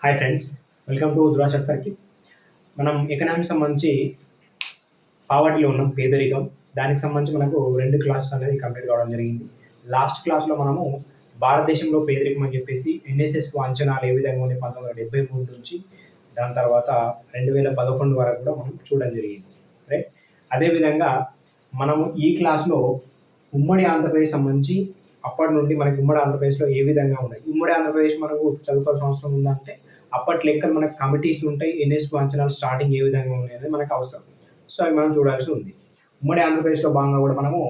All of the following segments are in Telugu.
హాయ్ ఫ్రెండ్స్, వెల్కమ్ టు దురాశర్ సర్కిల్. మనం ఎకనామిక్స్ సంబంధించి పావర్టీలో ఉన్నాం, పేదరికం. దానికి సంబంధించి మనకు 2 క్లాసులు అనేది కంప్లీట్ కావడం జరిగింది. లాస్ట్ క్లాస్లో మనము భారతదేశంలో పేదరికం అని చెప్పేసి ఎన్ఎస్ఎస్కు అంచనాలు ఏ విధంగా ఉన్నాయి 1973 నుంచి దాని తర్వాత 2011 వరకు కూడా మనం చూడడం జరిగింది. రైట్. అదేవిధంగా మనము ఈ క్లాస్లో ఉమ్మడి ఆంధ్రప్రదేశ్ సంబంధించి అప్పటి నుండి మనకి ఉమ్మడి ఆంధ్రప్రదేశ్లో ఏ విధంగా ఉన్నాయి, ఉమ్మడి ఆంధ్రప్రదేశ్ మనకు చదువుకోవాల్సిన అవసరం ఉందంటే అప్పటి లెక్కలు మనకు కమిటీస్ ఉంటాయి, ఎన్ఎస్కు అంచనాలు స్టార్టింగ్ ఏ విధంగా ఉన్నాయి అనేది మనకు అవసరం. సో అవి మనం చూడాల్సి ఉంది. ఉమ్మడి ఆంధ్రప్రదేశ్లో భాగంగా కూడా మనము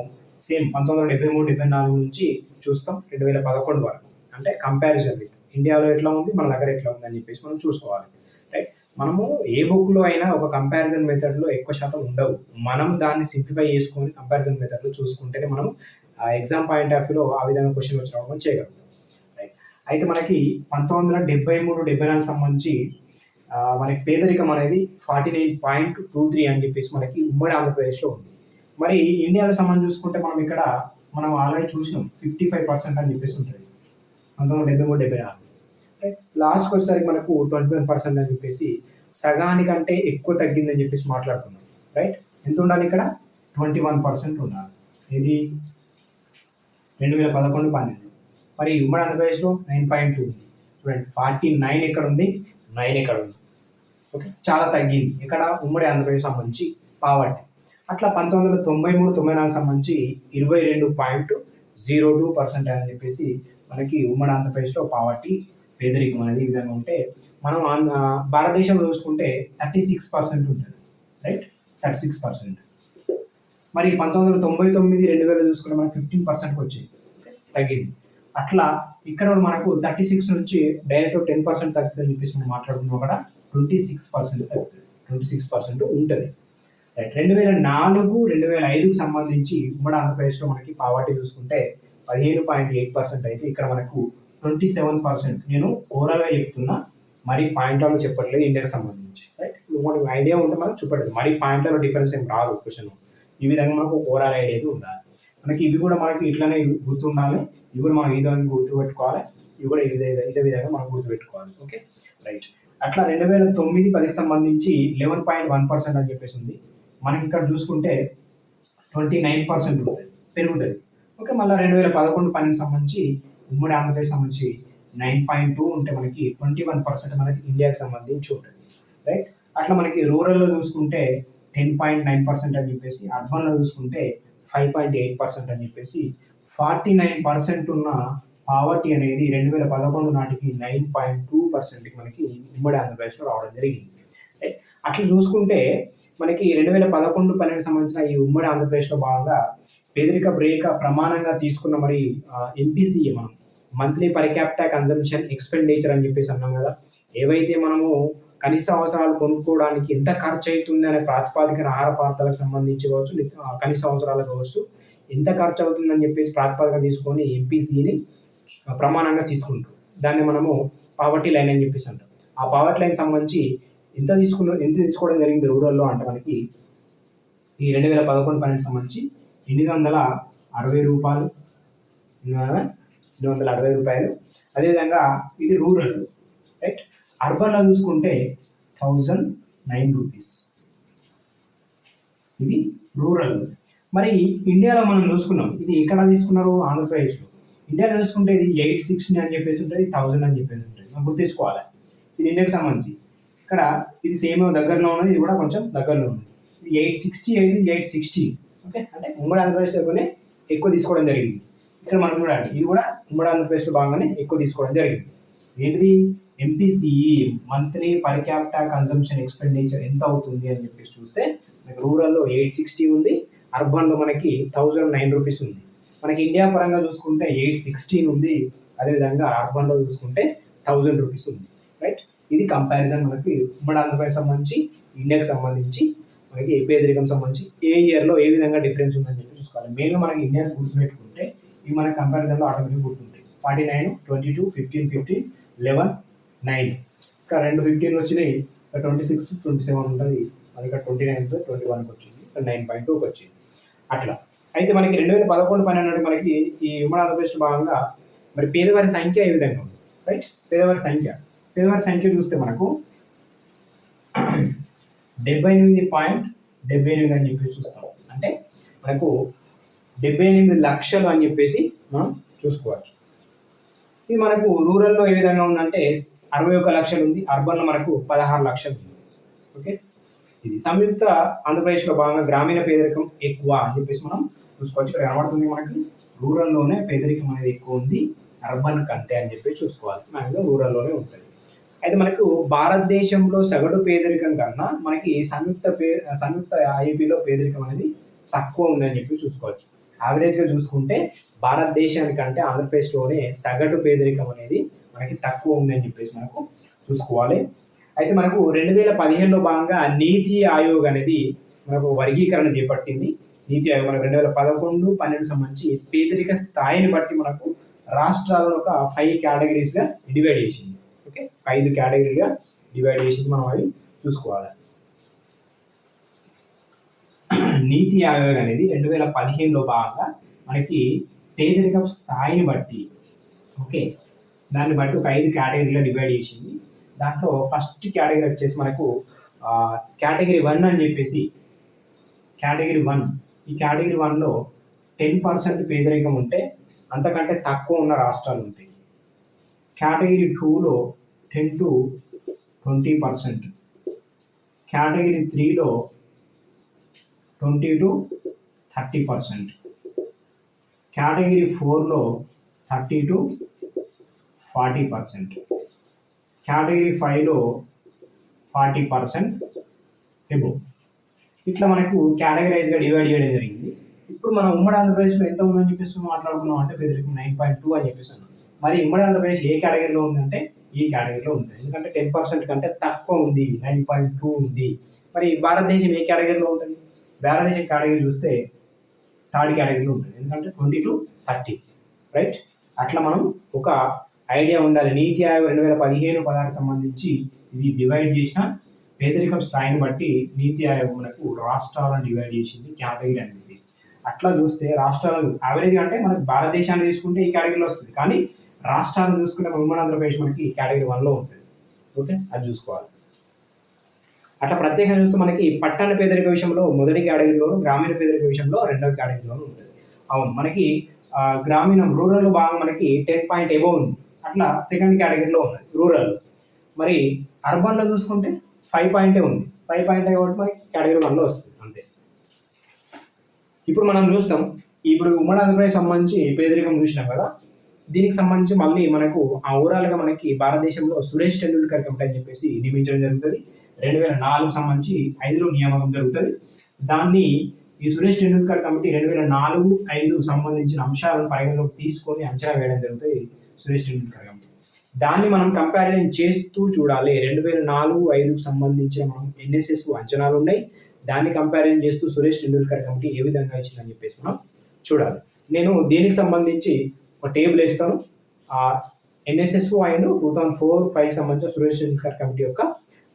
సేమ్ 1973-74 నుంచి చూస్తాం 2011 వరకు. అంటే కంపారిజన్ విత్ ఇండియాలో ఎట్లా ఉంది, మన దగ్గర ఎట్లా ఉంది అని చెప్పేసి మనం చూసుకోవాలి. రైట్. మనము ఏ బుక్లో అయినా ఒక కంపారిజన్ మెథడ్లో ఎక్కువ శాతం ఉండవు. మనం దాన్ని సింప్లిఫై చేసుకొని కంపారిజన్ మెథడ్లో చూసుకుంటేనే మనం ఎగ్జామ్ పాయింట్ ఆఫ్ వ్యూలో ఆ విధంగా క్వశ్చన్ వచ్చిన చేయగలుగుతాం. రైట్. అయితే మనకి 1973-74 సంబంధించి మనకి పేదరికం అనేది 49.23 అని చెప్పేసి మనకి ఉమ్మడి ఆంధ్రప్రదేశ్లో ఉంది. మరి ఇండియాలో సంబంధించి చూసుకుంటే మనం ఆల్రెడీ చూసినాం 55% అని చెప్పేసి ఉంటుంది 1973-74. రైట్. లాస్ట్కి వచ్చేసరికి మనకు 21% అని చెప్పేసి సగానికంటే ఎక్కువ తగ్గిందని చెప్పేసి మాట్లాడుతున్నాం. రైట్. ఎంత ఉండాలి ఇక్కడ? 21% ఉండాలి. ఇది 2011-12. మరి ఉమ్మడి ఆంధ్రప్రదేశ్లో 9.2 ఉంది. చూడండి, 49 ఎక్కడ ఉంది, 9 ఎక్కడ ఉంది. ఓకే, చాలా తగ్గింది. ఇక్కడ ఉమ్మడి ఆంధ్రప్రదేశ్ సంబంధించి పావర్టీ. అట్లా 1993-94 సంబంధించి 22.02% అని చెప్పేసి మనకి ఉమ్మడి ఆంధ్రప్రదేశ్లో పావర్టీ, పేదరికం అనేది ఈ విధంగా ఉంటే, మనం భారతదేశంలో చూసుకుంటే 36% ఉంటుంది. రైట్, 36%. మరి 1999-2000 చూసుకుంటే మనకు 15%కి వచ్చింది, తగ్గింది. అట్లా ఇక్కడ మనకు 36 నుంచి డైరెక్ట్ 10% తగ్గుతుందని చెప్పేసి మనం మాట్లాడుకున్నాం. అక్కడ 26% తగ్గుతుంది, 26% ఉంటుంది. రైట్. 2004-2005కు సంబంధించి ఉమ్మడి ఆంధ్రప్రదేశ్లో మనకి పావర్టీ చూసుకుంటే 15.8% అయితే ఇక్కడ మనకు 27%. నేను ఓవరాల్గా చెప్తున్నా, మరి పాయింట్లలో చెప్పట్లేదు ఇండియాకి సంబంధించి. రైట్. మనకు ఐడియా ఉంటే మనకు చూపట్లేదు, మరి పాయింట్లలో డిఫరెన్స్ ఏం రాదు క్వశ్చన్. ఈ విధంగా మనకు ఓవరాల్ ఐడియా అయితే ఉండాలి. మనకి ఇవి కూడా మనకి ఇట్లానే గుర్తుండాలి, ఇవి కూడా మనం ఈ విధంగా గుర్తుపెట్టుకోవాలి, ఇవి కూడా ఇదే విధంగా మనం గుర్తుపెట్టుకోవాలి. Okay, right. అట్లా 2009-10కి సంబంధించి 11.1% అని చెప్పేసి ఉంది. మనకి ఇక్కడ చూసుకుంటే 29% ఉంటుంది, పెరుగుతుంది. ఓకే, మళ్ళీ 2011-12 సంబంధించి ఉమ్మడి ఆంధ్రప్రదేశ్ సంబంధించి 9.2 ఉంటే మనకి 21% మనకి ఇండియాకి సంబంధించి ఉంటుంది. రైట్. అట్లా మనకి రూరల్లో చూసుకుంటే 10.9% అని చెప్పేసి, అర్బన్లో చూసుకుంటే 5.8% అని చెప్పేసి 49% ఉన్న పావర్టీ అనేది 2011 నాటికి 9.2% మనకి ఉమ్మడి ఆంధ్రప్రదేశ్లో రావడం జరిగింది. అట్లా చూసుకుంటే మనకి 2011-12 సంబంధించిన ఈ ఉమ్మడి ఆంధ్రప్రదేశ్లో భాగంగా పేదరిక రేఖ ప్రమాణంగా తీసుకున్న మరి ఎంపీసీఏ, మనం monthly per capita consumption expenditure అని చెప్పేసి అన్నాం కదా. ఏవైతే మనము కనీస అవసరాలు కొనుక్కోవడానికి ఎంత ఖర్చు అవుతుంది అనే ప్రాతిపాదికన ఆహార పదార్థాలకు సంబంధించి కావచ్చు, కనీస అవసరాలకు కావచ్చు, ఎంత ఖర్చు అవుతుందని చెప్పేసి ప్రాతిపాదికన తీసుకొని ఎంపీసీని ప్రమాణంగా తీసుకుంటాం. దాన్ని మనము పావర్టీ లైన్ అని చెప్పేసి అంటాం. ఆ పావర్టీ లైన్ సంబంధించి ఎంత తీసుకోవడం జరిగింది రూరల్లో అంటే మనకి ఈ 2011-12 సంబంధించి 860 రూపాయలు, 860 రూపాయలు. అదేవిధంగా ఇది రూరల్. రైట్. అర్బన్లో చూసుకుంటే 1009 రూపీస్, ఇది రూరల్. మరి ఇండియాలో మనం చూసుకున్నాం, ఇది ఎక్కడ తీసుకున్నారు? ఆంధ్రప్రదేశ్లో. ఇండియాలో చూసుకుంటే ఇది 860 అని చెప్పేసి ఉంటుంది, 1000 అని చెప్పేసి ఉంటుంది. మనం గుర్తించుకోవాలి, ఇది ఇండియాకి సంబంధించి. ఇక్కడ ఇది సేమ్ దగ్గరలో ఉన్నది, ఇది కూడా కొంచెం దగ్గరలో ఉంది. ఇది 860 అయితే 860. ఓకే, అంటే ఉమ్మడి ఆంధ్రప్రదేశ్లోనే ఎక్కువ తీసుకోవడం జరిగింది. ఇక్కడ మనం చూడండి, ఇది కూడా ఉమ్మడి ఆంధ్రప్రదేశ్లో భాగంగానే ఎక్కువ తీసుకోవడం జరిగింది. ఏంటిది? MPCE, monthly per capita consumption expenditure ఎంత అవుతుంది అని చెప్పేసి చూస్తే మనకి రూరల్లో 860 ఉంది, అర్బన్లో మనకి 1009 రూపీస్ ఉంది. మనకి ఇండియా పరంగా చూసుకుంటే 816 ఉంది, అదేవిధంగా అర్బన్లో చూసుకుంటే 1000 రూపీస్ ఉంది. రైట్. ఇది కంపారిజన్ మనకి ఉమ్మడి ఆంధ్రప్రదేశ్ సంబంధించి ఇండియాకి సంబంధించి మనకి పేదరికం సంబంధించి ఏ ఇయర్లో ఏ విధంగా డిఫరెన్స్ ఉందని చెప్పి చూసుకోవాలి. మెయిన్గా మనకి ఇండియాకి గుర్తుపెట్టుకుంటే ఇవి మన కంపారిజన్లో ఆటోమేటిక్గా గుర్తుంటాయి. 49, 22, 15, 15, 11, 9. ఇంకా 2 15 వచ్చినాయి, 26, 27 ఉంటుంది. అది ఇక్కడ 29, 21కి వచ్చింది, 9.2కి వచ్చింది. అట్లా అయితే మనకి 2011-12 మనకి ఈ ఉమ్మడి ఆంధ్రప్రదేశ్ భాగంగా మరి పేదవారి సంఖ్య ఏ విధంగా ఉంది? రైట్. పేదవారి సంఖ్య పేదవారి సంఖ్య చూస్తే మనకు 78.78 అని చెప్పేసి చూస్తాం. అంటే మనకు 78 లక్షలు అని చెప్పేసి మనం చూసుకోవచ్చు. ఇది మనకు రూరల్లో ఏ విధంగా ఉందంటే 61 లక్షలు ఉంది, అర్బన్లో మనకు 16 లక్షలు ఉంది. ఓకే, ఇది సంయుక్త ఆంధ్రప్రదేశ్లో భాగంగా గ్రామీణ పేదరికం ఎక్కువ అని చెప్పేసి మనం చూసుకోవచ్చు. ఇక్కడ కనబడుతుంది మనకి రూరల్లోనే పేదరికం అనేది ఎక్కువ ఉంది అర్బన్ కంటే అని చెప్పి చూసుకోవాలి. మ్యాక్సిమం రూరల్లోనే ఉంటుంది. అయితే మనకు భారతదేశంలో సగటు పేదరికం కన్నా మనకి సంయుక్త ఐపీలో పేదరికం అనేది తక్కువ ఉందని చెప్పి చూసుకోవచ్చు. యావరేజ్గా చూసుకుంటే భారతదేశానికంటే ఆంధ్రప్రదేశ్లోనే సగటు పేదరికం అనేది మనకి తక్కువ ఉందని చెప్పేసి మనకు చూసుకోవాలి. అయితే మనకు 2015లో భాగంగా నీతి ఆయోగ్ అనేది మనకు వర్గీకరణ చేపట్టింది. నీతి ఆయోగ్ మనకు 2011-12 సంబంధించి పేదరిక స్థాయిని బట్టి మనకు రాష్ట్రాలను ఒక 5 కేటగిరీస్గా డివైడ్ చేసింది. ఓకే, 5 కేటగిరీగా డివైడ్ చేసింది. మనం అవి చూసుకోవాలి. నీతి ఆయోగ్ అనేది 2015లో భాగంగా మనకి పేదరిక స్థాయిని బట్టి దాన్ని బట్టి ఒక 5 కేటగిరీగా డివైడ్ చేసింది. దాంట్లో ఫస్ట్ కేటగిరీ వచ్చేసి మనకు కేటగిరీ 1 అని చెప్పేసి కేటగిరీ 1. ఈ కేటగిరీ 1లో 10% పేదరికం ఉంటే అంతకంటే తక్కువ ఉన్న రాష్ట్రాలు ఉంటాయి. కేటగిరీ 2లో 10-20%, కేటగిరీ 3లో 20-30%, కేటగిరీ 4లో 30-40%, కేటగిరీ 5లో 40% ఎబోవ్. ఇట్లా మనకు కేటగరైజ్గా డివైడ్ చేయడం జరిగింది. ఇప్పుడు మనం ఉమ్మడి ఆంధ్రప్రదేశ్లో ఎంత ఉందని చెప్పేసి మాట్లాడుకున్నాం అంటే పేదరికం 9.2 అని చెప్పేసి అన్నాం. మరి ఉమ్మడి ఆంధ్రప్రదేశ్ ఏ కేటగిరీలో ఉందంటే ఈ కేటగిరీలో ఉంది. ఎందుకంటే 10% కంటే తక్కువ ఉంది, 9.2 ఉంది. మరి భారతదేశం ఏ కేటగిరీలో ఉంటుంది? భారతదేశం కేటగిరీ చూస్తే 3rd కేటగిరీలో ఉంటుంది. ఎందుకంటే 20-30, రైట్? అట్లా మనం ఒక ఐడియా ఉండాలి. నీతి ఆయోగ్ 2015-16 సంబంధించి ఇది డివైడ్ చేసిన పేదరికం స్థాయిని బట్టి నీతి ఆయోగ్ మనకు రాష్ట్రాలను డివైడ్ చేసింది కేటగిరీ అనేది. అట్లా చూస్తే రాష్ట్రాలు యావరేజ్ అంటే మనకు భారతదేశాన్ని తీసుకుంటే ఈ కేటగిరీలో వస్తుంది, కానీ రాష్ట్రాలను చూసుకుంటే ఉమ్మడి ఆంధ్రప్రదేశ్ మనకి కేటగిరీ 1లో ఉంటుంది. ఓకే, అది చూసుకోవాలి. అట్లా ప్రత్యేకంగా చూస్తే మనకి పట్టణ పేదరిక విషయంలో మొదటి కేటగిరీలోను, గ్రామీణ పేదరిక విషయంలో 2వ కేటగిరీలోనూ ఉంటుంది. అవును, మనకి గ్రామీణం రూరల్ భాగం మనకి 10 పాయింట్ ఎబోవ్ ఉంది. అట్లా 2nd కేటగిరీలో ఉన్నది రూరల్. మరి అర్బన్లో చూసుకుంటే 5 పాయింటే ఉంది. 5 పాయింట్ కాబట్టి మనకి కేటగిరీ 1లో వస్తుంది అంతే. ఇప్పుడు మనం చూస్తాం, ఇప్పుడు ఉమ్మడి ఆంధ్రప్రదేశ్ సంబంధించి పేదరికం చూసినాం కదా, దీనికి సంబంధించి మళ్ళీ మనకు ఓవరాల్గా మనకి భారతదేశంలో సురేష్ టెండూల్కర్ కమిటీ అని చెప్పేసి నియమించడం జరుగుతుంది. 2004 సంబంధించి 5లో నియామకం జరుగుతుంది. దాన్ని ఈ సురేష్ టెండూల్కర్ కమిటీ 2004-5 సంబంధించిన అంశాలను పరిగణలోకి తీసుకొని అంచనా వేయడం జరుగుతుంది సురేష్ టెండూల్కర్ కమిటీ. దాన్ని మనం కంపారిజన్ చేస్తూ చూడాలి. 2004-5కు సంబంధించిన మనం ఎన్ఎస్ఎస్ అంచనాలు ఉన్నాయి, దాన్ని కంపారిజన్ చేస్తూ సురేష్ టెండూల్కర్ కమిటీ ఏ విధంగా ఇచ్చిందని చెప్పేసి మనం చూడాలి. నేను దీనికి సంబంధించి ఒక టేబుల్ వేస్తాను. ఎన్ఎస్ఎస్ అండ్ 2004-5 సంబంధించిన సురేష్ టెండూల్కర్ కమిటీ యొక్క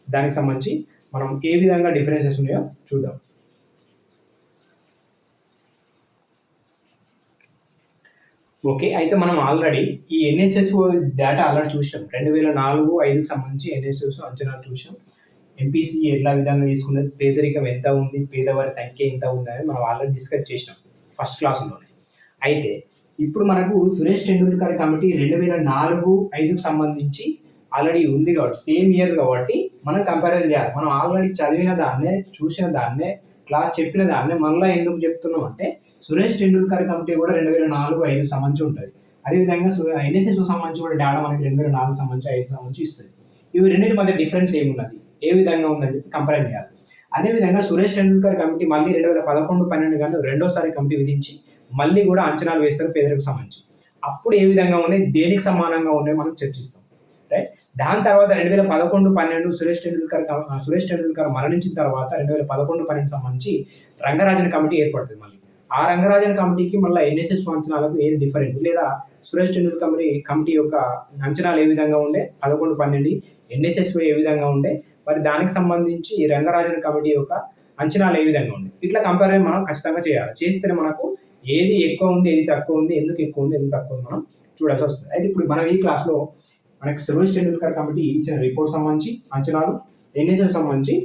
దానికి సంబంధించి మనం ఏ విధంగా డిఫరెన్సెస్ ఉన్నాయో చూద్దాం. ఓకే, అయితే మనం ఆల్రెడీ ఈ ఎన్ఎస్ఎస్ డేటా ఆల్రెడీ చూసాం. 2004-5కు సంబంధించి ఎన్ఎస్ఎస్ అంచనాలు చూసాం. ఎంపీసీ ఎట్లా విధంగా తీసుకున్నది, పేదరికం ఎంత ఉంది, పేదవారి సంఖ్య ఎంత ఉంది అనేది మనం ఆల్రెడీ డిస్కస్ చేసినాం ఫస్ట్ క్లాస్లోనే. అయితే ఇప్పుడు మనకు సురేష్ టెండూల్కర్ కమిటీ 2004-5కు సంబంధించి ఆల్రెడీ ఉంది కాబట్టి సేమ్ ఇయర్ కాబట్టి మనం కంపారిజన్ చేయాలి. మనం ఆల్రెడీ చదివిన దాన్నే, చూసిన దాన్నే, క్లాస్ చెప్పిన దాన్నే మళ్ళీ ఎందుకు చెప్తున్నాం అంటే సురేష్ టెండూల్కర్ కమిటీ కూడా 2004-5 సంబంధించి ఉంటుంది. అదేవిధంగా ఎన్ఎస్ఎస్ సంబంధించి కూడా డేటా మనకి 2004 సంబంధించి 5 సంబంధించి ఇస్తుంది. ఇవి రెండింటి మధ్య డిఫరెన్స్ ఏమున్నది, ఏ విధంగా ఉందని చెప్పి కంపేర్ చేయాలి. అదేవిధంగా సురేష్ టెండూల్కర్ కమిటీ మళ్ళీ 2011-12 గంటలు 2వసారి కమిటీ విధించి మళ్ళీ కూడా అంచనాలు వేస్తారు పేదరికం సంబంధించి. అప్పుడు ఏ విధంగా ఉన్నాయి, దేనికి సమానంగా ఉన్నాయి మనం చర్చిస్తాం, రైట్? దాని తర్వాత 2011-12 సురేష్ టెండూల్కర్ మరణించిన తర్వాత 2011-12 సంబంధించి రంగరాజన్ కమిటీ ఏర్పడుతుంది. మళ్ళీ ఆ రంగరాజన్ కమిటీకి మళ్ళీ ఎన్ఎస్ఎస్ అంచనాలకు ఏది డిఫరెంట్, లేదా సురేష్ టెండూల్కర్ కమిటీ యొక్క అంచనాలు ఏ విధంగా ఉండే 11-12 ఎన్ఎస్ఎస్ ఏ విధంగా ఉండే, మరి దానికి సంబంధించి రంగరాజన్ కమిటీ యొక్క అంచనాలు ఏ విధంగా ఉండే, ఇట్లా కంపారిజన్ మనం ఖచ్చితంగా చేయాలి. చేస్తేనే మనకు ఏది ఎక్కువ ఉంది, ఏది తక్కువ ఉంది, ఎందుకు ఎక్కువ ఉంది, ఎందుకు తక్కువ ఉంది మనం చూడాల్సి వస్తుంది. అయితే ఇప్పుడు మనం ఈ క్లాస్లో మనకి సురేష్ టెండూల్కర్ కమిటీ ఇచ్చిన రిపోర్ట్ సంబంధించి అంచనాలు, ఎన్ఎస్ఎస్ సంబంధించి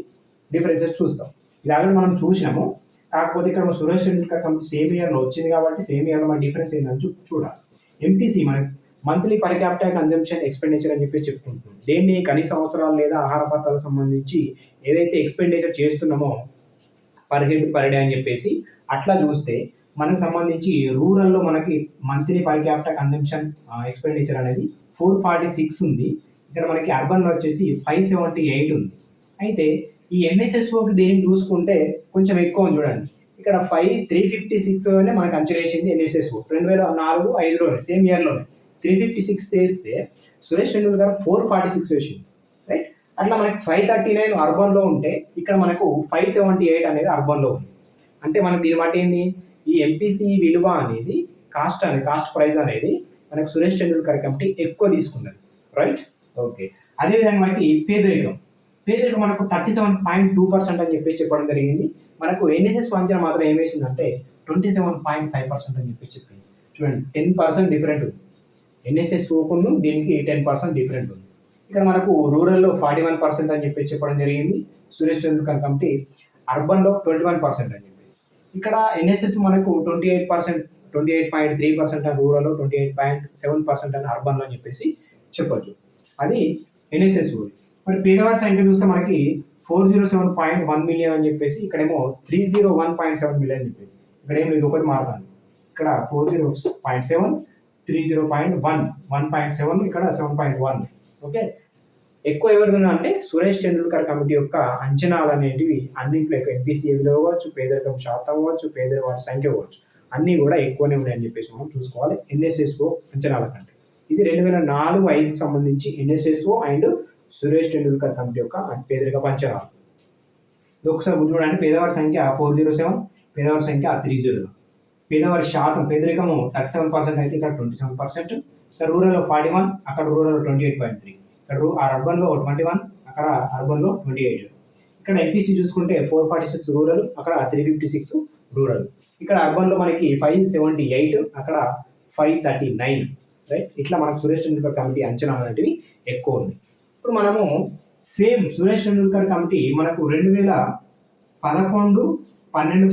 డిఫరెన్సెస్ చూస్తాం. ఇది ఆల్రెడీ మనం చూసినాము. కాకపోతే ఇక్కడ సురేష్ టెండూల్కర్ కమిటీ సేమ్ ఇయర్లో వచ్చింది కాబట్టి సేమ్ ఇయర్లో మన డిఫరెన్స్ ఏంటని చూడాలి. ఎంపీసీ మనకి monthly per capital consumption expenditure అని చెప్పి చెప్పుకుంటున్నాం. దేన్ని కనీస అవసరాలు లేదా ఆహార పదార్థాలకు సంబంధించి ఏదైతే ఎక్స్పెండిచర్ చేస్తున్నామో పర్ హెడ్ పర్ డే అని చెప్పేసి అట్లా చూస్తే మనకు సంబంధించి రూరల్లో మనకి monthly per capital consumption expenditure అనేది 446 ఉంది. ఇక్కడ మనకి అర్బన్లో వచ్చేసి 578 ఉంది. అయితే ఈ ఎన్ఎస్ఎస్ఓకి దేన్ని చూసుకుంటే కొంచెం ఎక్కువ ఉంది చూడండి. ఇక్కడ 356 మనకు అంచనా వేసింది ఎన్ఎస్ఎస్ఓ 2004-05లోనే సేమ్ ఇయర్లోనే 356 చేస్తే సురేష్ టెండూల్కర్ 446 వేసింది, రైట్. అట్లా మనకి 539 అర్బన్లో ఉంటే ఇక్కడ మనకు 578 అనేది అర్బన్లో ఉంది. అంటే మనకి దీని బట్టి ఏంది, ఈ ఎంపీసీ విలువ అనేది కాస్ట్ ప్రైస్ అనేది మనకు సురేష్ టెండూల్కర్ కమిటీ ఎక్కువ తీసుకున్నది, రైట్. ఓకే, అదేవిధంగా మనకి పేదరికం మనకు 37.2% అని చెప్పి చెప్పడం జరిగింది. మనకు ఎన్ఎస్ఎస్ అంచనా మాత్రం ఏం వేసిందంటే 27.5% అని చెప్పి చెప్పింది. చూడండి 10% డిఫరెంట్ ఉంది. ఎన్ఎస్ఎస్ ఓకును దీనికి 10% డిఫరెంట్ ఉంది. ఇక్కడ మనకు రూరల్లో 41% అని చెప్పి చెప్పడం జరిగింది సురేష్ టెండూల్కర్ కమిటీ, అర్బన్లో 21% అని చెప్పేసి. ఇక్కడ ఎన్ఎస్ఎస్ మనకు 28.3% అని రూరల్లో, 28.7% అని అర్బన్లో అని చెప్పేసి చెప్పొచ్చు. అది ఎన్ఎస్ఎస్. మరి పేదవారి సంఖ్య చూస్తే మనకి 407.1 మిలియన్ అని చెప్పేసి, ఇక్కడేమో 301.7 మిలియన్ అని చెప్పేసి. ఇక్కడ ఏం లేదు, ఒకటి మారుతాను. ఇక్కడ 40.7, 30.1, 1.7, ఇక్కడ 7.1. ఓకే, ఎక్కువ ఎవరిది అంటే సురేష్ టెండూల్కర్ కమిటీ యొక్క అంచనాలు అనేటివి అన్నింటిలో ఎక్కువ. ఎంపీసీ విలువ అవ్వచ్చు, పేదరికం శాతం అవ్వచ్చు, పేదవారి సంఖ్య అవ్వచ్చు, అన్నీ కూడా ఎక్కువనే ఉన్నాయని చెప్పేసి మనం చూసుకోవాలి ఎన్ఎస్ఎస్ఓ అంచనాల కంటే. ఇది 2004-05 సంబంధించి NSSO and Suresh Tendulkar committee యొక్క పేదరిక అంచనాలు. ఇది ఒకసారి చూడండి. పేదవారి సంఖ్య 407, పేదవారి సంఖ్య 30. పేదవారి శాతం పేదరికము 37% అయితే ఇక్కడ 27%. ఇక్కడ రూరల్లో 41, అక్కడ రూరల్లో 28.3. ఇక్కడ అర్బన్లో 21, అక్కడ అర్బన్లో 28. ఇక్కడ ఎంపీసీ చూసుకుంటే 446 రూరల్, అక్కడ 356 రూరల్. ఇక్కడ అర్బన్లో మనకి 578, అక్కడ 539, రైట్. ఇట్లా మనకు సురేష్ టెండూల్కర్ కమిటీ అంచనా అనేటివి ఎక్కువ ఉంది. ఇప్పుడు మనము సేమ్ సురేష్ టెండూల్కర్ కమిటీ మనకు 2011-12కు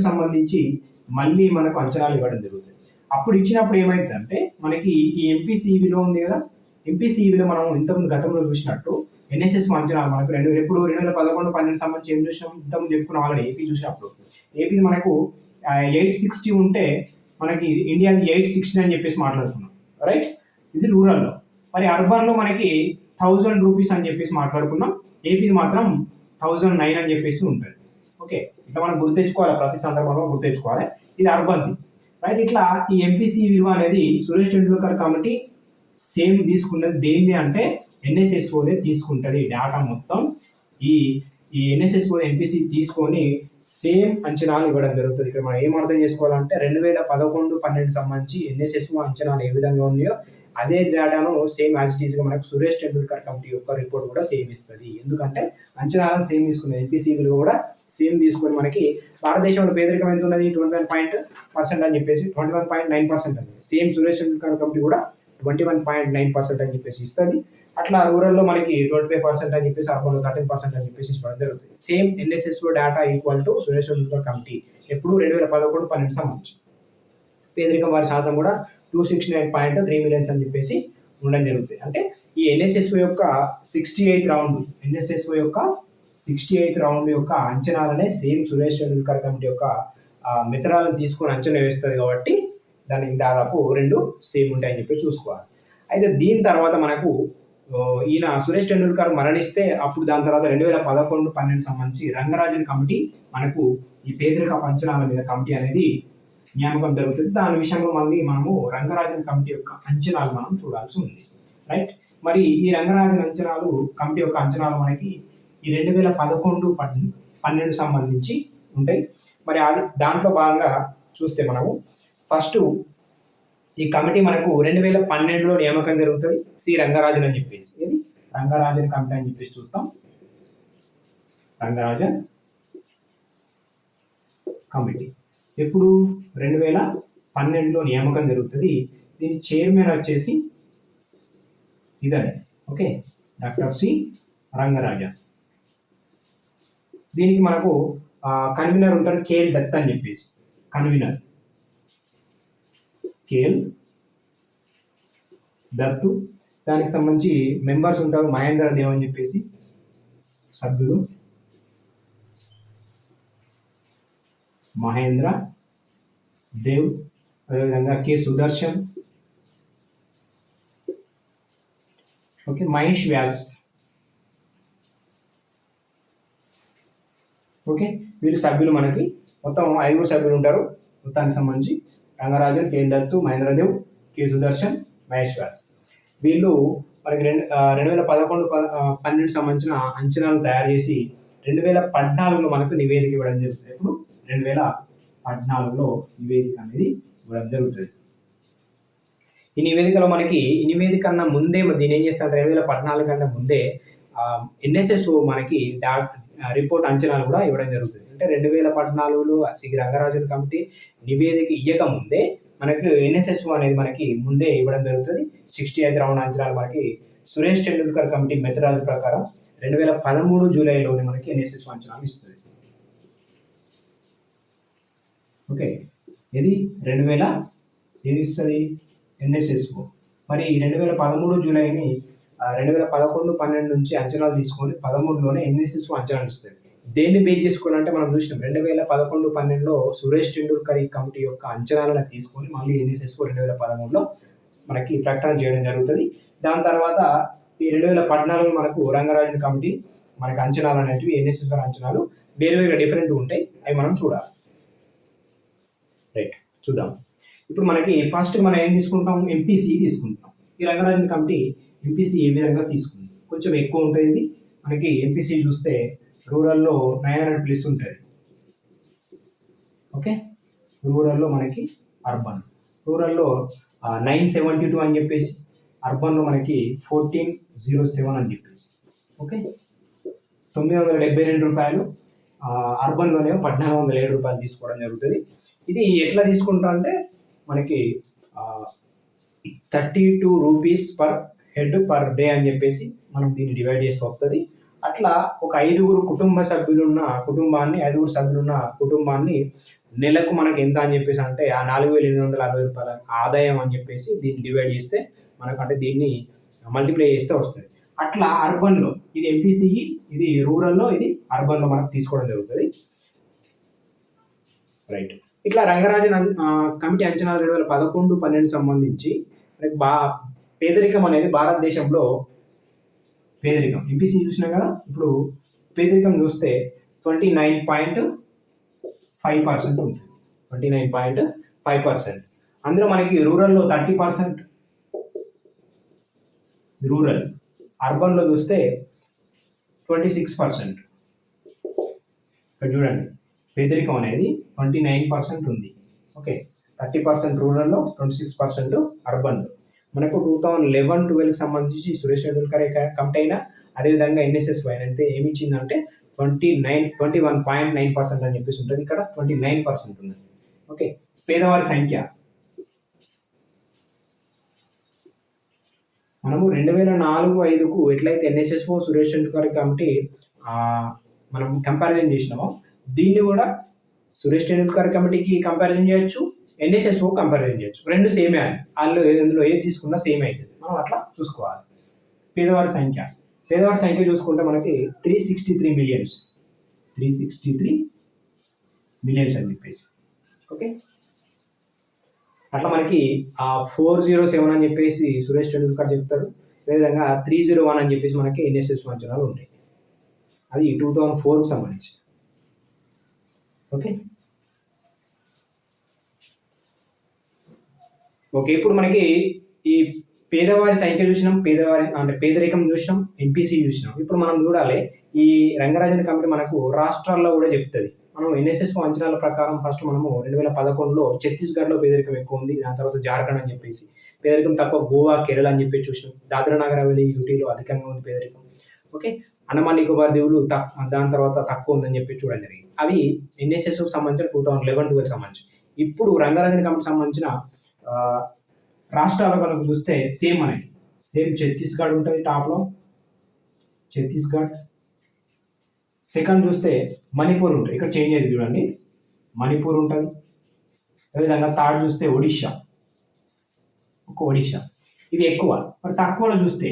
సంబంధించి మళ్ళీ మనకు అంచనాలు ఇవ్వడం జరుగుతుంది. అప్పుడు ఇచ్చినప్పుడు ఏమైందంటే మనకి ఈ ఎంపీసీ విలువ ఉంది కదా, ఎంపీసీ విలువ మనం ఇంతకుముందు గతంలో చూసినట్టు ఎన్ఎస్ఎస్ అంచనాలు మనకు 2011-12 సంబంధించి ఏం చూసినాం, ఇంతకుముందు చెప్పుకున్నాం ఆల్రెడీ. ఏపీ చూసినప్పుడు ఏపీ మనకు 860 ఉంటే మనకి ఇండియా 860 అని చెప్పేసి మాట్లాడుకున్నాం, రైట్. ఇది రూరల్లో. మరి అర్బన్లో మనకి 1000 రూపీస్ అని చెప్పేసి మాట్లాడుకున్నాం. ఏపీది మాత్రం 1009 అని చెప్పేసి ఉంటుంది. ఓకే, ఇట్లా మనం గుర్తెచ్చుకోవాలి, ప్రతి సందర్భంలో గుర్తెచ్చుకోవాలి. ఇది అర్బన్ది, రైట్. ఇట్లా ఈ ఎంపీసీ విలువ అనేది సురేష్ టెండూల్కర్ కమిటీ సేమ్ తీసుకున్నది దేనిది అంటే ఎన్ఎస్ఎస్ఓదే తీసుకుంటుంది డేటా మొత్తం. ఈ ఎన్ఎస్ఎస్ఓ ఎంపీసీ తీసుకొని సేమ్ అంచనాలు ఇవ్వడం జరుగుతుంది. ఇక్కడ మనం ఏం అర్థం చేసుకోవాలంటే 2011-12 సంబంధించి ఎన్ఎస్ఎస్ఓ అంచనాలు ఏ విధంగా ఉన్నాయో అదే డేటాను సేమ్ యాజ్ ఇట్ ఈస్గా మనకు సురేష్ టెండూల్కర్ కమిటీ యొక్క రిపోర్ట్ కూడా సేమ్ ఇస్తుంది. ఎందుకంటే అంచనాలను సేమ్ తీసుకున్నది, ఎంపీసీ విలువ కూడా సేమ్ తీసుకొని మనకి భారతదేశంలో పేదరికం ఎంత ఉన్నది 21% అని చెప్పేసి 21.9% అని సేమ్ సురేష్ టెండూల్కర్ కమిటీ కూడా 21.9% అని చెప్పేసి ఇస్తుంది. అట్లా రూరల్లో మనకి 25% అని చెప్పేసి, అర్బన్లో 13% అని చెప్పేసి ఇవ్వడం జరుగుతుంది. Same NSSO data equal to Suresh Tendulkar committee ఎప్పుడు 2011-12 సంబంధించి. పేదరికం వారి శాతం కూడా 269.3 మిలియన్స్ అని చెప్పేసి ఉండడం జరుగుతుంది. అంటే ఈ ఎన్ఎస్ఎస్ఓ యొక్క 68th రౌండ్ యొక్క అంచనాలనే సేమ్ సురేష్ టెండూల్కర్ కమిటీ యొక్క మిత్రాలను తీసుకొని అంచనా వేస్తుంది కాబట్టి దానికి దాదాపు 2 సేమ్ ఉంటాయని చెప్పి చూసుకోవాలి. అయితే దీని తర్వాత మనకు ఈయన సురేష్ టెండూల్కర్ మరణిస్తే అప్పుడు దాని తర్వాత 2011-12 సంబంధించి రంగరాజన్ కమిటీ మనకు ఈ పేదరిక అంచనాల మీద కమిటీ అనేది నియామకం జరుగుతుంది. దాని విషయంలో మళ్ళీ మనము రంగరాజన్ కమిటీ యొక్క అంచనాలు మనం చూడాల్సి ఉంది, రైట్. మరి ఈ రంగరాజన్ కమిటీ యొక్క అంచనాలు మనకి ఈ 2011-12 సంబంధించి ఉంటాయి. మరి అది దాంట్లో భాగంగా చూస్తే మనము ఫస్ట్ ఈ కమిటీ మనకు 2012లో నియామకం జరుగుతుంది. సి రంగరాజన్ అని చెప్పేసి, ఇది రంగరాజన్ కమిటీ అని చెప్పేసి చూస్తాం. రంగరాజన్ కమిటీ ఎప్పుడు 2012లో నియామకం జరుగుతుంది. దీని చైర్మన్ వచ్చేసి ఇదే ఓకే, డాక్టర్ సి రంగరాజన్. దీనికి మనకు కన్వీనర్ ఉంటారు కేఎల్ దత్ అని చెప్పేసి, కన్వీనర్ కేఎల్ దత్తు. దానికి సంబంధించి మెంబర్స్ ఉంటారు మహేంద్ర దేవ్ అని చెప్పేసి సభ్యులు, మహేంద్ర దేవ్. అదేవిధంగా K Sudarshan, okay, Mahesh Vyas. Okay, వీళ్ళు సభ్యులు మనకి మొత్తం 5 సభ్యులు ఉంటారు. మొత్తానికి సంబంధించి రంగరాజన్, కే దత్తు, మహేంద్రదేవ్, కె సుదర్శన్, మహేష్ వ్యాస్. వీళ్ళు మనకి 2011-12 సంబంధించిన అంచనాలు తయారు చేసి 2014లో మనకు నివేదిక ఇవ్వడం జరుగుతుంది. ఇప్పుడు 2014లో నివేదిక అనేది ఇవ్వడం జరుగుతుంది. ఈ నివేదికలో మనకి ఈ నివేదిక కన్నా ముందే దీని ఏం చేస్తారు, 2014 కన్నా ముందే ఎన్ఎస్ఎస్ఓ మనకి రిపోర్ట్ అంచనాలు కూడా ఇవ్వడం జరుగుతుంది. అంటే 2014లో సి రంగరాజన్ కమిటీ నివేదిక ఇవ్వక ముందే మనకు ఎన్ఎస్ఎస్ఓ అనేది మనకి ముందే ఇవ్వడం జరుగుతుంది. 65 రౌండ్ అంచనాలు మనకి సురేష్ టెండూల్కర్ కమిటీ మెథడాలజీ ప్రకారం 2013 జూలైలోనే మనకి ఎన్ఎస్ఎస్ఓ అంచనాలు ఇస్తుంది. ఓకే, ఇది 2000 ఏది ఇస్తుంది ఎన్ఎస్ఎస్ఓ. మరి 2013 జూలైని 2011-12 నుంచి అంచనాలు తీసుకొని 13లోనే ఎన్ఎస్ఎస్ఓ అంచనాలు ఇస్తుంది. దేన్ని బేస్ చేసుకోవాలంటే మనం చూసినాం 2011-12లో సురేష్ టెండూల్కర్ ఈ కమిటీ యొక్క అంచనాలను తీసుకొని మళ్ళీ ఎన్ఎస్ఎస్ఓ 2013లో మనకి ప్రకటన చేయడం జరుగుతుంది. దాని తర్వాత ఈ 2014లో మనకు రంగరాజన్ కమిటీ మనకి అంచనాలు అనేటివి ఎన్ఎస్ఎస్ఓ అంచనాలు వేరే వేరే డిఫరెంట్ ఉంటాయి, అవి మనం చూడాలి. రైట్, చూద్దాం. ఇప్పుడు మనకి ఫస్ట్ మనం ఏం తీసుకుంటాం, ఎంపీసీ తీసుకుంటాం. ఈ రంగరాజన్ కమిటీ ఎంపీసీ ఏ విధంగా తీసుకుంది, కొంచెం ఎక్కువ ఉంటుంది మనకి. ఎంపీసీ చూస్తే రూరల్లో 900 ఉంటుంది. ఓకే, రూరల్లో మనకి అర్బన్, రూరల్లో 972 అని చెప్పేసి, అర్బన్లో మనకి 1407 అని చెప్పేసి. ఓకే, 972 రూపాయలు, అర్బన్లోనే 1407 రూపాయలు తీసుకోవడం జరుగుతుంది. ఇది ఎట్లా తీసుకుంటా అంటే మనకి 32 rupees per head per day అని చెప్పేసి మనం దీన్ని డివైడ్ చేస్తూ వస్తుంది. అట్లా ఒక 5 కుటుంబ సభ్యులున్న కుటుంబాన్ని 5 సభ్యులున్న కుటుంబాన్ని నెలకు మనకి ఎంత అని చెప్పేసి అంటే ఆ 4860 రూపాయల ఆదాయం అని చెప్పేసి దీన్ని డివైడ్ చేస్తే మనకు అంటే దీన్ని మల్టిప్లై చేస్తే వస్తుంది. అట్లా అర్బన్లో ఇది ఎంపీసీ, ఇది రూరల్లో, ఇది అర్బన్లో మనకు తీసుకోవడం జరుగుతుంది. రైట్, ఇట్లా రంగరాజన్ కమిటీ అంచనాలు 2011-12 సంబంధించి మనకి పేదరికం అనేది భారతదేశంలో పేదరికం ఎంపీసీ చూసినాం కదా. ఇప్పుడు పేదరికం చూస్తే 29.5% ఉంటుంది, 29.5%. అందులో మనకి రూరల్లో 30%, రూరల్. అర్బన్లో చూస్తే 26%. ఇక్కడ చూడండి, పేదరికం అనేది 29% ఉంది. ఓకే, 30% రూరల్లో, 26% అర్బన్లో. మనకు 2011-12కి సంబంధించి సురేష్ టెండూల్కర్ కమిటీ అయినా అదేవిధంగా ఎన్ఎస్ఎస్ అయినా అయితే ఏమి ఇచ్చిందంటే 21.9% అని చెప్పేసి ఉంటుంది. ఇక్కడ 29% ఉంది. ఓకే, పేదవారి సంఖ్య మనము 2004-05కు ఎట్లయితే ఎన్ఎస్ఎస్ఓ సురేష్ టెండూల్కర్ కమిటీ మనం కంపారిజన్ చేసినామో దీన్ని కూడా సురేష్ టెండూల్కర్ కమిటీకి కంపారిజన్ చేయొచ్చు, ఎన్ఎస్ఎస్ఓ కంపారిజన్ చేయొచ్చు. రెండు సేమే అని వాళ్ళు ఇందులో ఏది తీసుకున్నా సేమ్ అవుతుంది. మనం అట్లా చూసుకోవాలి. పేదవారి సంఖ్య చూసుకుంటే మనకి 363 మిలియన్స్ అని చెప్పేసి. ఓకే, అట్లా మనకి 407 అని చెప్పేసి సురేష్ టెండూల్కర్ చెప్తాడు. అదేవిధంగా 301 అని చెప్పేసి మనకి ఎన్ఎస్ఎస్ అంచనాలు ఉంటాయి. అది 2004కు సంబంధించి. ఓకే, ఇప్పుడు మనకి ఈ పేదవారి సంఖ్య చూసినాం, పేదవారి అంటే పేదరికం చూసినాం, ఎంపీసీ చూసినాం. ఇప్పుడు మనం చూడాలి ఈ రంగరాజన్ కమిటీ మనకు రాష్ట్రాల్లో కూడా చెప్తుంది. మనం ఎన్ఎస్ఎస్ అంచనాల ప్రకారం ఫస్ట్ మనము 2011లో ఛత్తీస్గఢ్లో పేదరికం ఎక్కువ ఉంది, దాని తర్వాత జార్ఖండ్ అని చెప్పేసి పేదరికం తక్కువ, గోవా, కేరళ అని చెప్పేసి చూసినాం. దాద్రా నగర్ హవేలీ, యూటీలో అధికంగా ఉంది పేదరికం. ఓకే, అండమాన్ నికోబార్ దీవులు దాని తర్వాత తక్కువ ఉందని చెప్పి చూడడం జరిగింది. అవి ఎన్ఎస్ఎస్కు సంబంధించిన 2011-12 సంబంధించి. ఇప్పుడు రంగరాజన్ కమిటీకి సంబంధించిన రాష్ట్రాల కనుక చూస్తే సేమ్ ఛత్తీస్గఢ్ ఉంటుంది టాప్లో, ఛత్తీస్గఢ్. సెకండ్ చూస్తే మణిపూర్ ఉంటుంది, ఇక్కడ చేంజ్ అయ్యింది చూడండి, మణిపూర్ ఉంటుంది. అదేవిధంగా థర్డ్ చూస్తే ఒడిషా, ఒడిషా. ఇది ఎక్కువ. మరి తక్కువలో చూస్తే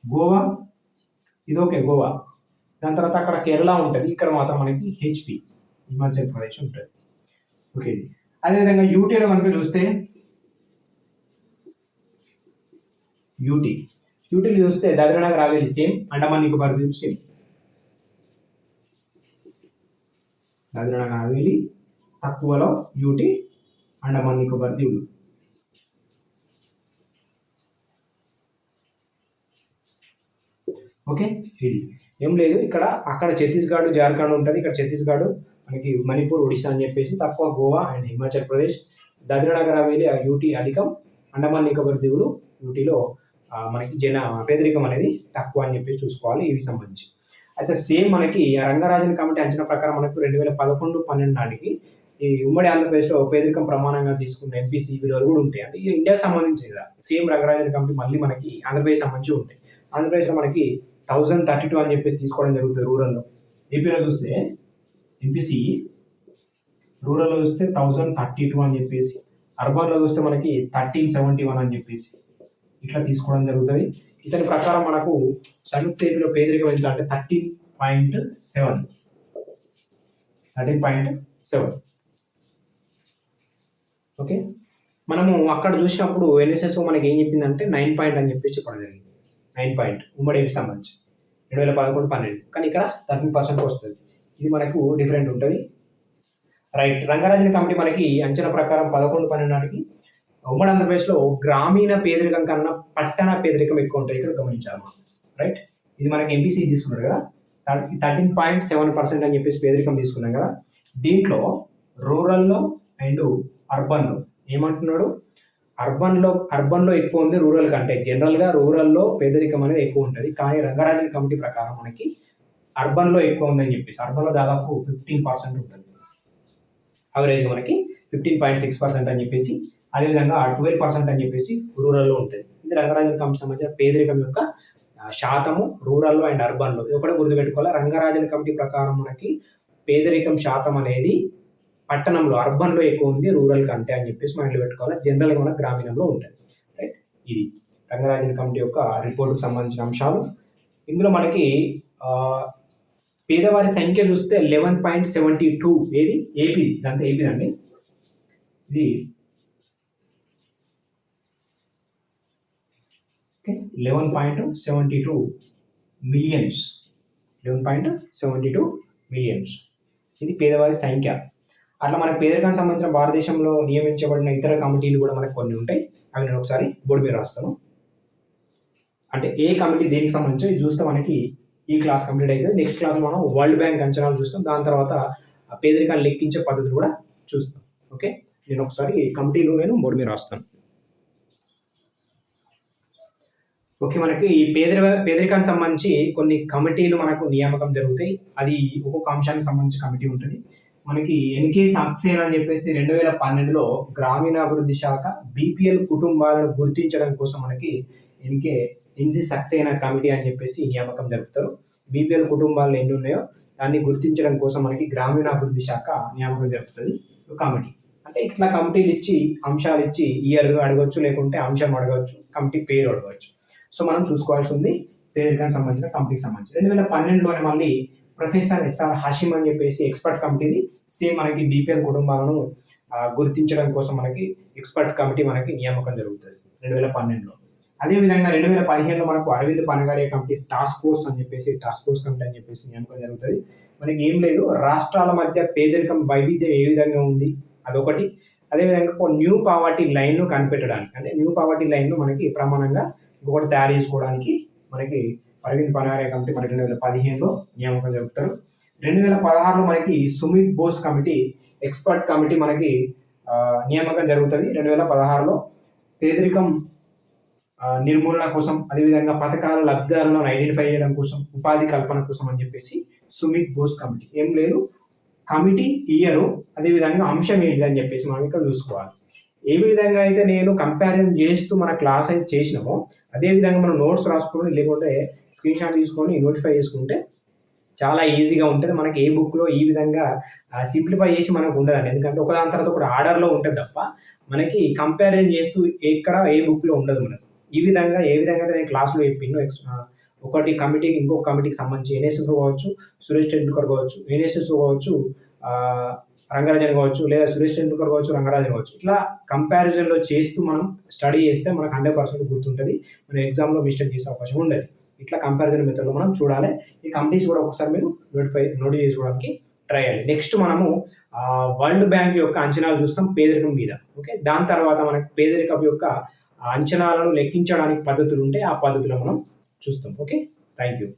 గోవా, ఇది ఓకే గోవా. దాని తర్వాత అక్కడ కేరళ ఉంటుంది, ఇక్కడ మాత్రం మనకి హెచ్పి హిమాచల్ ప్రదేశ్ ఉంటుంది. ఓకే. అదేవిధంగా యూటీలో మనకి చూస్తే యూటీలు చూస్తే దాద్రా నగర్ హవేలీ సేమ్, అండమాన్ నికోబార్ ద్వీప్ సేమ్. దాద్రా నగర్ హవేలీ తక్కువలో యూటీ, అండమాన్ నికోబార్ దీవులు. ఓకే. ఇది ఏం లేదు, ఇక్కడ అక్కడ ఛత్తీస్గఢ్ జార్ఖండ్ ఉంటుంది, ఇక్కడ ఛత్తీస్గఢ్ మనకి మణిపూర్ ఒడిశా అని చెప్పేసి తక్కువ, గోవా అండ్ హిమాచల్ ప్రదేశ్. దాద్రా నగర్ హవేలీ యూటీ అధికం, అండమాన్ నికోబార్ దీవులు యూటీలో మనకి పేదరికం అనేది తక్కువ అని చెప్పి చూసుకోవాలి ఇవి సంబంధించి. అయితే సేమ్ మనకి రంగరాజన్ కమిటీ అంచనా ప్రకారం మనకు 2011-12 నాటికి ఈ ఉమ్మడి ఆంధ్రప్రదేశ్లో పేదరికం ప్రమాణంగా తీసుకున్న ఎంపీసీ విలువలు కూడా ఉంటాయి. అంటే ఇండియాకి సంబంధించి సేమ్ రంగరాజన్ కమిటీ మళ్ళీ మనకి ఆంధ్రప్రదేశ్ సంబంధించి ఉంటాయి. ఆంధ్రప్రదేశ్లో మనకి 1032 అని చెప్పేసి తీసుకోవడం జరుగుతుంది రూరల్లో. ఏపీలో చూస్తే ఎంపీసీ రూరల్లో చూస్తే 1032 అని చెప్పేసి, అర్బన్లో చూస్తే మనకి 1371 అని చెప్పేసి ఇట్లా తీసుకోవడం జరుగుతుంది. ఇతని ప్రకారం మనకు సంయుక్త ఏపీలో పేదరికం ఎంత అంటే 13.7. ఓకే. మనము అక్కడ చూసినప్పుడు ఎన్ఎస్ఎస్ మనకి ఏం చెప్పిందంటే 9 పాయింట్ అని చెప్పి చెప్పడం జరిగింది. 9 పాయింట్ ఉమ్మడి ఏపీ సంబంధించి 2011-12, కానీ ఇక్కడ 13% వస్తుంది. ఇది మనకు డిఫరెంట్ ఉంటుంది. రైట్. రంగరాజన్ కమిటీ మనకి అంచనా ప్రకారం 11-12 నాటికి ఉమ్మడి ఆంధ్రప్రదేశ్లో గ్రామీణ పేదరికం కన్నా పట్టణ పేదరికం ఎక్కువ ఉంటాయి, ఇక్కడ గమనించాలి మనం. రైట్. ఇది మనకి ఎంపీసీ తీసుకున్నాడు కదా, 13.7% అని చెప్పేసి పేదరికం తీసుకున్నాం కదా. దీంట్లో రూరల్లో అండ్ అర్బన్లో ఏమంటున్నాడు, అర్బన్లో ఎక్కువ ఉంది రూరల్ కంటే. జనరల్గా రూరల్లో పేదరికం అనేది ఎక్కువ ఉంటుంది, కానీ రంగరాజన్ కమిటీ ప్రకారం మనకి అర్బన్లో ఎక్కువ ఉందని చెప్పేసి, అర్బన్లో దాదాపు 15% ఉంటుంది, అవరేజ్గా మనకి 15.6% అని చెప్పేసి, అదేవిధంగా 12% అని చెప్పేసి రూరల్లో ఉంటుంది. ఇది రంగరాజన్ కమిటీ సంబంధించిన పేదరికం యొక్క శాతము రూరల్లో అండ్ అర్బన్లో. ఇది ఒకటి గుర్తుపెట్టుకోవాలి. రంగరాజన్ కమిటీ ప్రకారం మనకి పేదరికం శాతం అనేది పట్టణంలో, అర్బన్లో ఎక్కువ ఉంది రూరల్ కంటే అని చెప్పేసి మైండ్లో పెట్టుకోవాలి. జనరల్గా మన గ్రామీణంలో ఉంటుంది. రైట్. ఇది రంగరాజన్ కమిటీ యొక్క రిపోర్టుకు సంబంధించిన అంశాలు. ఇందులో మనకి పేదవారి సంఖ్య చూస్తే 11.72. ఏది ఏపీ, ఇదంతా ఏపీ అండి. ఇది 11.72 మిలియన్స్. 11.72 మిలియన్స్ ఇది పేదవారి సంఖ్య. అట్లా మనకు పేదరికానికి సంబంధించిన భారతదేశంలో నియమించబడిన ఇతర కమిటీలు కూడా మనకు కొన్ని ఉంటాయి. అవి నేను ఒకసారి బోర్డు మీద రాస్తాను. అంటే ఏ కమిటీ దేనికి సంబంధించి ఇది చూస్తే మనకి ఈ క్లాస్ కంప్లీట్ అవుతుంది. నెక్స్ట్ క్లాస్లో మనం వరల్డ్ బ్యాంక్ అంచనాలు చూస్తాం, దాని తర్వాత పేదరికాన్ని లెక్కించే పద్ధతులు కూడా చూస్తాం. ఓకే. నేను ఒకసారి కమిటీలు నేను బోర్డు మీద రాస్తాను. ఓకే. మనకి ఈ పేదరికానికి సంబంధించి కొన్ని కమిటీలు మనకు నియామకం జరుగుతాయి. అది ఒక్కొక్క అంశానికి సంబంధించి కమిటీ ఉంటుంది. మనకి ఎన్కే సక్సేనా అని చెప్పేసి 2012లో గ్రామీణాభివృద్ధి శాఖ బీపీఎల్ కుటుంబాలను గుర్తించడం కోసం మనకి ఎన్సీ సక్సేనా కమిటీ అని చెప్పేసి నియామకం జరుపుతారు. బీపీఎల్ కుటుంబాలు ఎన్ని ఉన్నాయో దాన్ని గుర్తించడం కోసం మనకి గ్రామీణాభివృద్ధి శాఖ నియామకం జరుపుతుంది కమిటీ. అంటే ఇట్లా కమిటీలు ఇచ్చి అంశాలు ఇచ్చి ఇయర్ అడగవచ్చు, లేకుంటే అంశం అడగవచ్చు, కమిటీ పేరు అడగవచ్చు. సో మనం చూసుకోవాల్సి ఉంది పేదరికానికి సంబంధించిన కమిటీకి సంబంధించి. 2012లోనే మళ్ళీ ప్రొఫెసర్ ఎస్ఆర్ హాషిమ్ అని చెప్పేసి ఎక్స్పర్ట్ కమిటీని సేమ్ మనకి బీపీఎల్ కుటుంబాలను గుర్తించడం కోసం మనకి ఎక్స్పర్ట్ కమిటీ మనకి నియామకం జరుగుతుంది 2012లో. అదేవిధంగా 2015లో మనకు Arvind Panagariya committee task force అని చెప్పేసి కమిటీ అని చెప్పేసి నియామకం జరుగుతుంది. మనకి ఏం లేదు, రాష్ట్రాల మధ్య పేదరికం వైవిధ్యం ఏ విధంగా ఉంది అదొకటి. అదేవిధంగా న్యూ పావర్టీ లైన్ను కనిపెట్టడానికి, అంటే న్యూ పావర్టీ లైన్ను మనకి ప్రమాణంగా ఇంకొకటి తయారు చేసుకోవడానికి మనకి అరవింద్ పనగాడియా కమిటీ మనకి 2015లో నియామకం జరుపుతారు. 2016లో మనకి Sumit Bose committee expert committee మనకి నియామకం జరుగుతుంది 2016లో. పేదరికం నిర్మూలన కోసం, అదేవిధంగా పథకాల లబ్ధిదారులను ఐడెంటిఫై చేయడం కోసం, ఉపాధి కల్పన కోసం అని చెప్పేసి సుమిత్ బోస్ కమిటీ. ఏం లేదు, కమిటీ ఇయరు, అదేవిధంగా అంశం ఏంటి అని చెప్పేసి మనం ఇక్కడ చూసుకోవాలి. ఏ విధంగా అయితే నేను కంపారిజన్ చేస్తూ మన క్లాస్ అయితే చేసినామో అదే విధంగా మనం నోట్స్ రాసుకొని లేకుంటే స్క్రీన్ షాట్ తీసుకొని నోటిఫై చేసుకుంటే చాలా ఈజీగా ఉంటుంది. మనకి ఏ బుక్‌లో ఈ విధంగా సింప్లిఫై చేసి మనకు ఉండదండి. ఎందుకంటే ఒకదాని తర్వాత ఒకటి ఆర్డర్‌లో ఉంటది తప్ప, మనకి కంపారిజన్ చేస్తూ ఎక్కడ ఏ బుక్‌లో ఉండదు మనకు. ఈ విధంగా ఏ విధంగా అయితే నేను క్లాస్‌లో చెప్పినో ఒకటి కమిటీకి ఇంకొక కమిటీకి సంబంధించి ఎన్ఎస్ఎస్ కావచ్చు, సురేష్ టెండూల్కర్ కావచ్చు, ఎన్ఎస్ఎస్ కావచ్చు, రంగరాజన్ కావచ్చు, లేదా సురేష్ టెండూల్కర్ కావచ్చు, రంగరాజన్ కావచ్చు. ఇట్లా కంపారిజన్‌లో చేస్తూ మనం స్టడీ చేస్తే మనకు 100% గుర్తుంటది. మనం ఎగ్జామ్‌లో మిస్టేక్ చేసే అవకాశం ఉండదు. ఇట్లా కంపారిజన్ మెథడ్‌లో మనం చూడాలి. ఈ కమిటీస్ కూడా ఒకసారి మీరు నోట్ చేసుకోవడానికి ట్రై చేయండి. నెక్స్ట్ మనము వరల్డ్ బ్యాంక్ యొక్క అంచనాలు చూస్తాం పేదరికం మీద. ఓకే. దాని తర్వాత మనకి పేదరికం యొక్క అంచనాలను లెక్కించడానికి పద్ధతులు ఉంటే ఆ పద్ధతిలో మనం చూస్తాం. ఓకే. Thank you.